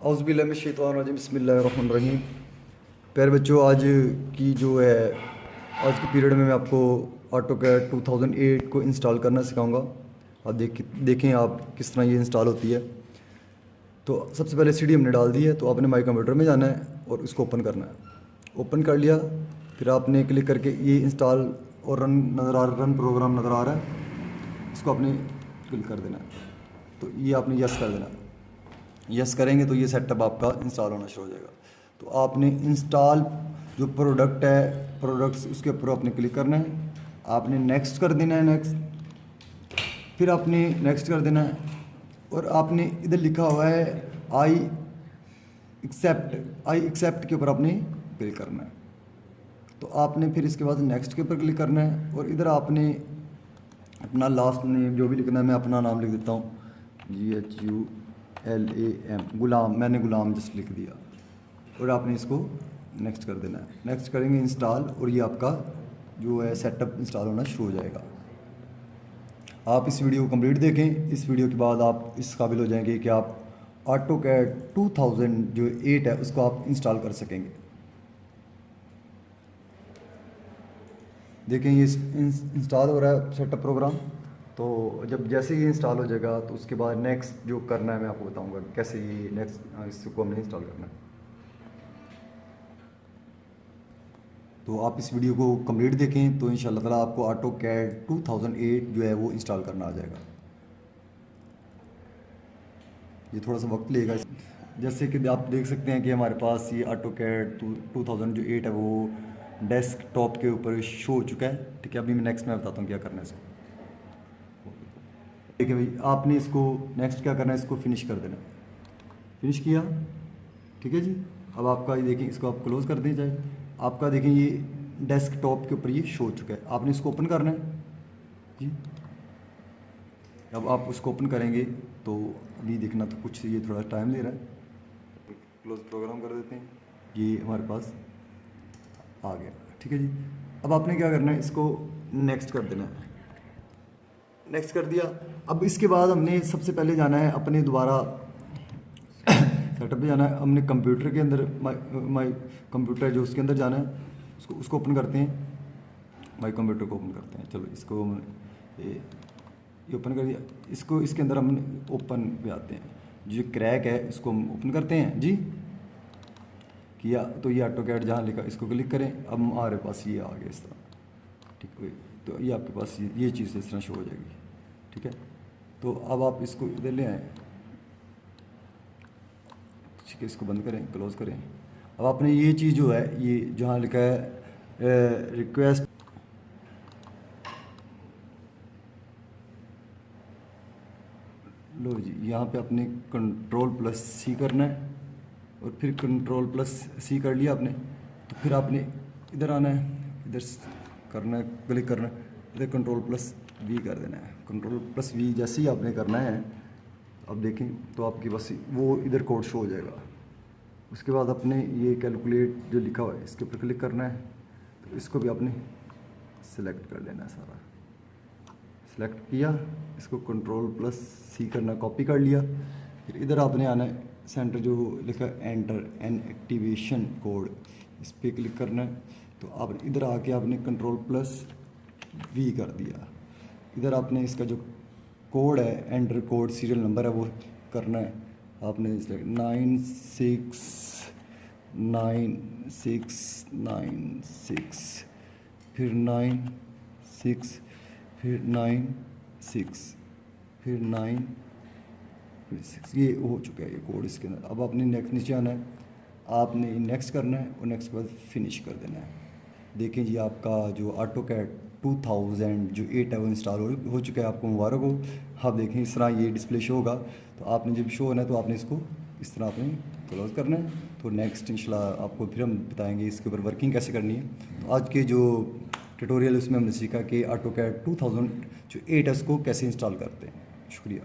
औज़ुबिल्लाहिमिनश्शैतानिर्रजीम बिस्मिल्लाहिर्रहमानिर्रहीम। प्यारे बच्चों, आज की जो है आज के पीरियड में मैं आपको ऑटोकैड 2008 को इंस्टॉल करना सिखाऊंगा। आप देखें आप किस तरह ये इंस्टॉल होती है। तो सबसे पहले सीडी हमने डाल दी है, तो आपने माई कंप्यूटर में जाना है और इसको ओपन करना है। ओपन कर लिया, फिर आपने क्लिक करके ये इंस्टॉल और रन प्रोग्राम नज़र आ रहा है, इसको आपने क्लिक कर देना है। तो ये आपने यस कर देना है। यस करेंगे तो ये सेटअप आपका इंस्टॉल होना शुरू हो जाएगा। तो आपने इंस्टॉल जो प्रोडक्ट है प्रोडक्ट्स उसके ऊपर आपने क्लिक करना है, आपने नेक्स्ट कर देना है, नेक्स्ट, फिर आपने नेक्स्ट कर देना है और आपने इधर लिखा हुआ है आई एक्सेप्ट के ऊपर आपने क्लिक करना है। तो आपने फिर इसके बाद नेक्स्ट के ऊपर क्लिक करना है और इधर आपने अपना लास्ट नेम जो भी लिखना है, मैं अपना नाम लिख देता हूँ GHULAM, गुलाम, मैंने गुलाम जस्ट लिख दिया और आपने इसको नेक्स्ट कर देना है। नेक्स्ट करेंगे इंस्टॉल और ये आपका जो है सेटअप इंस्टॉल होना शुरू हो जाएगा। आप इस वीडियो को कंप्लीट देखें, इस वीडियो के बाद आप इस काबिल हो जाएंगे कि आप ऑटोकैड 2008 है उसको आप इंस्टॉल कर सकेंगे। देखें ये इंस्टॉल हो रहा है सेटअप प्रोग्राम। तो जब जैसे ही इंस्टॉल हो जाएगा तो उसके बाद नेक्स्ट जो करना है मैं आपको बताऊंगा कैसे ये नेक्स्ट इसको हमने इंस्टॉल करना है। तो आप इस वीडियो को कंप्लीट देखें तो इंशाल्लाह ताला आपको ऑटोकैड 2008 जो है वो इंस्टॉल करना आ जाएगा। ये थोड़ा सा वक्त लेगा। जैसे कि आप देख सकते हैं कि हमारे पास ये ऑटोकैड 2008 है वो डेस्कटॉप के ऊपर शो हो चुका है। ठीक है, अभी मैं नेक्स्ट में बताता हूँ क्या करना है इसको। ठीक है भाई, आपने इसको नेक्स्ट क्या करना है, इसको फिनिश कर देना। फिनिश किया, ठीक है जी। अब आपका ये देखिए, इसको आप क्लोज़ कर दें जाए। आपका देखें ये डेस्कटॉप के ऊपर ये शो हो चुका है। आपने इसको ओपन करना है जी। अब आप उसको ओपन करेंगे तो अभी देखना तो कुछ ये थोड़ा टाइम ले रहा है। क्लोज प्रोग्राम कर देते हैं, ये हमारे पास आ गया। ठीक है जी। अब आपने क्या करना है, इसको नेक्स्ट कर देना है। नेक्स्ट कर दिया। अब इसके बाद हमने सबसे पहले जाना है अपने दोबारा सेटअप पे जाना है। हमने कंप्यूटर के अंदर माई कंप्यूटर जो उसके अंदर जाना है, उसको ओपन करते हैं। माई कंप्यूटर को ओपन करते हैं। चलो इसको ये ओपन कर दिया। इसको इसके अंदर हम ओपन पे आते हैं। जो क्रैक है इसको हम ओपन करते हैं जी। किया तो ये ऑटोकैड जहाँ लिखा इसको क्लिक करें। अब हमारे पास ये आ गया इस तरह। ठीक है, तो ये आपके पास ये चीज़ इस तरह शो हो जाएगी। ठीक है, तो अब आप इसको इधर ले आएँ। ठीक है, इसको बंद करें, क्लोज करें। अब आपने ये चीज़ जो है ये जहाँ लिखा है रिक्वेस्ट, लो जी, यहाँ पे आपने Ctrl+C करना है और फिर Ctrl+C कर लिया आपने। तो फिर आपने इधर आना है, इधर करना है, क्लिक करना है, इधर Ctrl+V कर देना है। Ctrl+V जैसे ही आपने करना है, अब देखें तो आपके पास वो इधर कोड शो हो जाएगा। उसके बाद आपने ये कैलकुलेट जो लिखा हुआ है इसके ऊपर क्लिक करना है। तो इसको भी आपने सिलेक्ट कर लेना है। सारा सिलेक्ट किया, इसको Ctrl+C करना, कॉपी कर लिया। फिर इधर आपने आना है, सेंटर जो लिखा है एंटर एन एक्टिवेशन कोड, इस पर क्लिक करना है। तो आप इधर आके आपने Ctrl+V कर दिया। इधर आपने इसका जो कोड है, एंटर कोड सीरियल नंबर है, वो करना है। आपने 9696, फिर 96, फिर 96, फिर 9, फिर 6, ये हो चुका है ये कोड इसके अंदर। अब आपने नेक्स्ट नीचे आना है, आपने नेक्स्ट करना है और नेक्स्ट के बाद फिनिश कर देना है। देखें जी, आपका जो ऑटोकैड 2008 है वो इंस्टॉल हो चुका है। आपको मुबारक हो। आप देखें इस तरह ये डिस्प्ले शो होगा। तो आपने जब शो होना है तो आपने इसको इस तरह आपने क्लोज करना है। तो नेक्स्ट इंशाल्लाह आपको फिर हम बताएंगे इसके ऊपर वर्किंग कैसे करनी है। तो आज के जो ट्यूटोरियल उसमें हमने सीखा कि ऑटोकैड 2008 है उसको कैसे इंस्टॉल करते हैं। शुक्रिया।